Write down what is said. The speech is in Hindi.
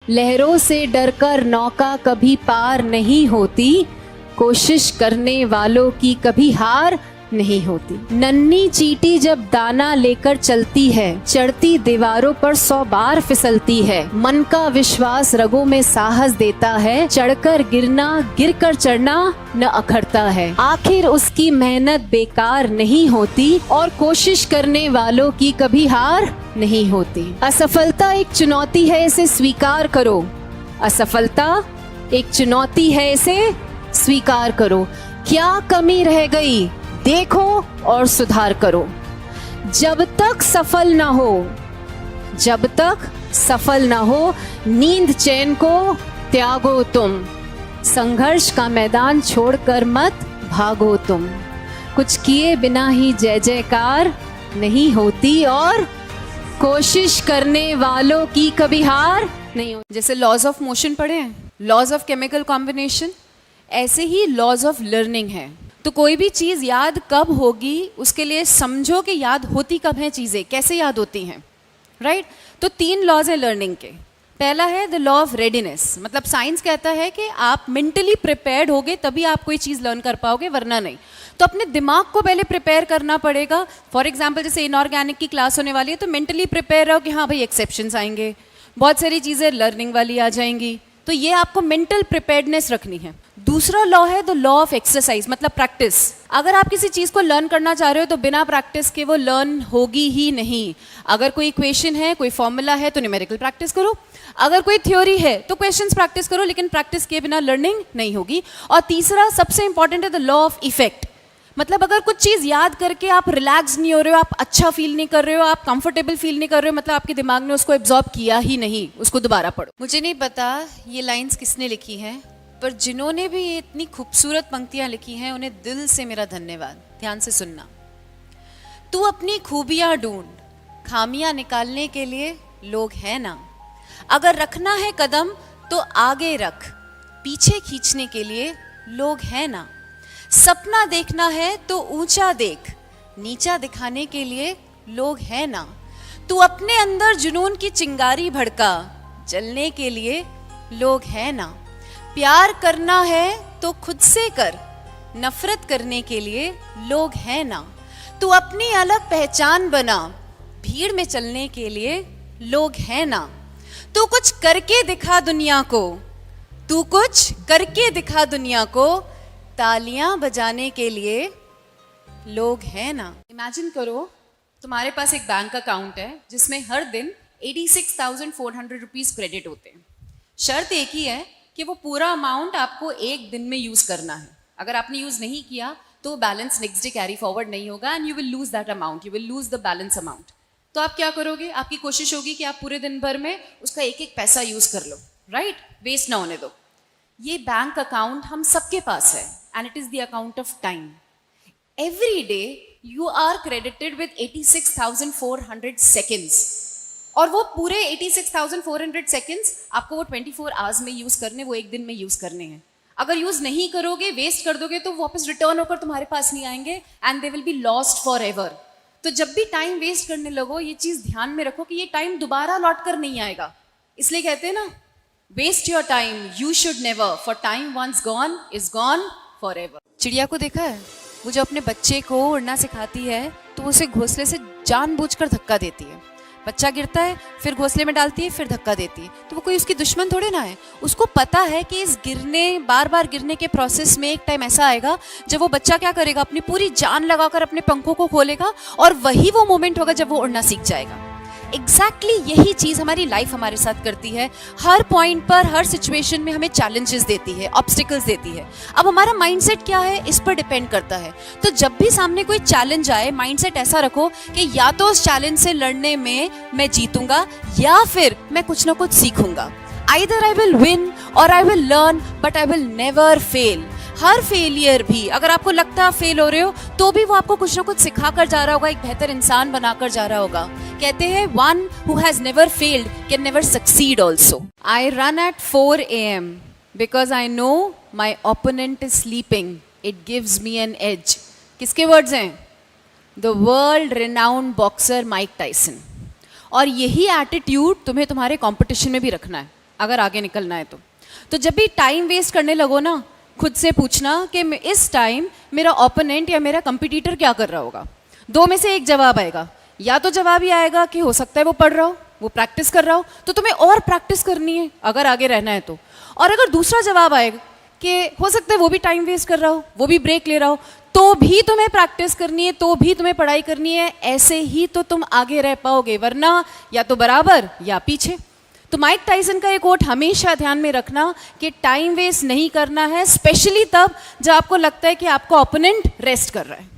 लहरों से डरकर नौका कभी पार नहीं होती, कोशिश करने वालों की कभी हार नहीं होती। नन्ही चींटी जब दाना लेकर चलती है, चढ़ती दीवारों पर 100 बार फिसलती है। मन का विश्वास रगों में साहस देता है, चढ़कर गिरना गिरकर चढ़ना न अखरता है। आखिर उसकी मेहनत बेकार नहीं होती और कोशिश करने वालों की कभी हार नहीं होती। असफलता एक चुनौती है, इसे स्वीकार करो। असफलता एक चुनौती है, इसे स्वीकार करो। क्या कमी रह गई देखो और सुधार करो। जब तक सफल ना हो, जब तक सफल ना हो, नींद चैन को त्यागो तुम। संघर्ष का मैदान छोड़कर मत भागो तुम। कुछ किए बिना ही जय जयकार नहीं होती और कोशिश करने वालों की कभी हार नहीं होती। जैसे लॉज ऑफ मोशन पढ़े हैं, लॉज ऑफ केमिकल कॉम्बिनेशन, ऐसे ही लॉज ऑफ लर्निंग है। तो कोई भी चीज़ याद कब होगी उसके लिए समझो कि याद होती कब हैं चीज़ें, कैसे याद होती हैं, राइट? तो 3 लॉज हैं लर्निंग के। पहला है द लॉ ऑफ रेडीनेस, मतलब साइंस कहता है कि आप मेंटली प्रिपेयर्ड होगे तभी आप कोई चीज़ लर्न कर पाओगे, वरना नहीं। तो अपने दिमाग को पहले प्रिपेयर करना पड़ेगा। फॉर एग्जाम्पल जैसे इनऑर्गेनिक की क्लास होने वाली है तो मेंटली प्रिपेयर रहो कि हाँ भाई एक्सेप्शंस आएंगे, बहुत सारी चीज़ें लर्निंग वाली आ जाएंगी। तो ये आपको मेंटल प्रिपेयर्डनेस रखनी है। दूसरा लॉ है द लॉ ऑफ एक्सरसाइज, मतलब प्रैक्टिस। अगर आप किसी चीज़ को लर्न करना चाह रहे हो तो बिना प्रैक्टिस के वो लर्न होगी ही नहीं। अगर कोई इक्वेशन है, कोई फॉर्मूला है तो न्यूमेरिकल प्रैक्टिस करो। अगर कोई थ्योरी है तो क्वेश्चंस प्रैक्टिस करो, लेकिन प्रैक्टिस के बिना लर्निंग नहीं होगी। और तीसरा सबसे इंपॉर्टेंट है द लॉ ऑफ इफेक्ट, मतलब अगर कुछ चीज़ याद करके आप रिलैक्स नहीं हो रहे हो, आप अच्छा फील नहीं कर रहे हो, आप कंफर्टेबल फील नहीं कर रहे हो, मतलब आपके दिमाग ने उसको एब्जॉर्ब किया ही नहीं, उसको दोबारा पढ़ो। मुझे नहीं पता ये लाइंस किसने लिखी हैं, पर जिन्होंने भी ये इतनी खूबसूरत पंक्तियां लिखी हैं उन्हें दिल से मेरा धन्यवाद। ध्यान से सुनना। तू अपनी खूबियां ढूंढ, खामियां निकालने के लिए लोग हैं ना। अगर रखना है कदम तो आगे रख, पीछे खींचने के लिए लोग हैं ना। सपना देखना है तो ऊंचा देख, नीचा दिखाने के लिए लोग हैं ना। तू अपने अंदर जुनून की चिंगारी भड़का, जलने के लिए लोग हैं ना। प्यार करना है तो खुद से कर, नफरत करने के लिए लोग हैं ना। तू अपनी अलग पहचान बना, भीड़ में चलने के लिए लोग हैं ना। तू कुछ करके दिखा दुनिया को, तू कुछ करके दिखा दुनिया को, तालियां बजाने के लिए लोग हैं ना। इमेजिन करो तुम्हारे पास एक बैंक अकाउंट है जिसमें हर दिन 86,400 रुपीज़ क्रेडिट होते हैं। शर्त एक ही है कि वो पूरा अमाउंट आपको एक दिन में यूज़ करना है। अगर आपने यूज़ नहीं किया तो balance next day carry forward नहीं होगा and you will lose that amount, you will lose the balance amount. तो आप क्या करोगे? आपकी कोशिश होगी कि आप पूरे दिन भर में उसका एक एक पैसा यूज़ कर लो, राइट? वेस्ट ना होने दो। ये बैंक अकाउंट हम सबके पास है and it is the account of time. Every day you are credited with 86,400 seconds, और वो पूरे 86,400 सेकेंड्स आपको वो 24 आवर्स में यूज़ करने, वो एक दिन में यूज़ करने हैं। अगर यूज़ नहीं करोगे, वेस्ट कर दोगे, तो वापस रिटर्न होकर तुम्हारे पास नहीं आएंगे and they will be lost for ever. तो जब भी टाइम वेस्ट करने लगो ये चीज़ ध्यान में रखो कि ये टाइम दोबारा लौट कर नहीं आएगा। इसलिए कहते हैं ना, waste your time you should never, for time once gone is gone forever. चिड़िया को देखा है, वो जो अपने बच्चे को उड़ना सिखाती है तो उसे घोंसले से जानबूझकर धक्का देती है। बच्चा गिरता है, फिर घोंसले में डालती है, फिर धक्का देती है। तो वो कोई उसकी दुश्मन थोड़े ना है। उसको पता है कि इस गिरने, बार बार गिरने के प्रोसेस में एक टाइम ऐसा आएगा जब वो बच्चा क्या करेगा, अपनी पूरी जान लगाकर अपने पंखों को खोलेगा और वही वो मोमेंट होगा जब वो उड़ना सीख जाएगा। एग्जैक्टली यही चीज़ हमारी लाइफ हमारे साथ करती है। हर पॉइंट पर, हर सिचुएशन में हमें चैलेंजेस देती है, ऑब्स्टिकल्स देती है। अब हमारा माइंडसेट क्या है इस पर डिपेंड करता है। तो जब भी सामने कोई चैलेंज आए, माइंडसेट ऐसा रखो कि या तो उस चैलेंज से लड़ने में मैं जीतूंगा या फिर मैं कुछ ना कुछ सीखूंगा। आइदर आई विल विन और I will learn, but I will never fail. Her failure भी, अगर आपको लगता है फेल हो रहे हो तो भी वो आपको कुछ ना कुछ सिखा कर जा रहा होगा, एक बेहतर इंसान बनाकर जा रहा होगा। कहते हैं one who has never failed can never succeed also. I run at 4 AM because I know my opponent is sleeping, it gives me an edge. किसके वर्ड्स हैं? The world renowned boxer Mike Tyson. और यही एटीट्यूड तुम्हें तुम्हारे कॉम्पिटिशन में भी रखना है। अगर आगे निकलना है तो जब भी टाइम वेस्ट करने लगो ना, खुद से पूछना कि इस टाइम मेरा ओपोनेंट या मेरा कंपटीटर क्या कर रहा होगा। दो में से एक जवाब आएगा, या तो जवाब ये आएगा कि हो सकता है वो पढ़ रहा हो, वो प्रैक्टिस कर रहा हो, तो तुम्हें और प्रैक्टिस करनी है अगर आगे रहना है तो। और अगर दूसरा जवाब आएगा कि हो सकता है वो भी टाइम वेस्ट कर रहा हो, वो भी ब्रेक ले रहा हो, तो भी तुम्हें प्रैक्टिस करनी है, तो भी तुम्हें पढ़ाई करनी है। ऐसे ही तो तुम आगे रह पाओगे, वरना या तो बराबर या पीछे। तो माइक टाइसन का एक कोट हमेशा ध्यान में रखना कि टाइम वेस्ट नहीं करना है, स्पेशली तब जब आपको लगता है कि आपका ओपोनेंट रेस्ट कर रहा है।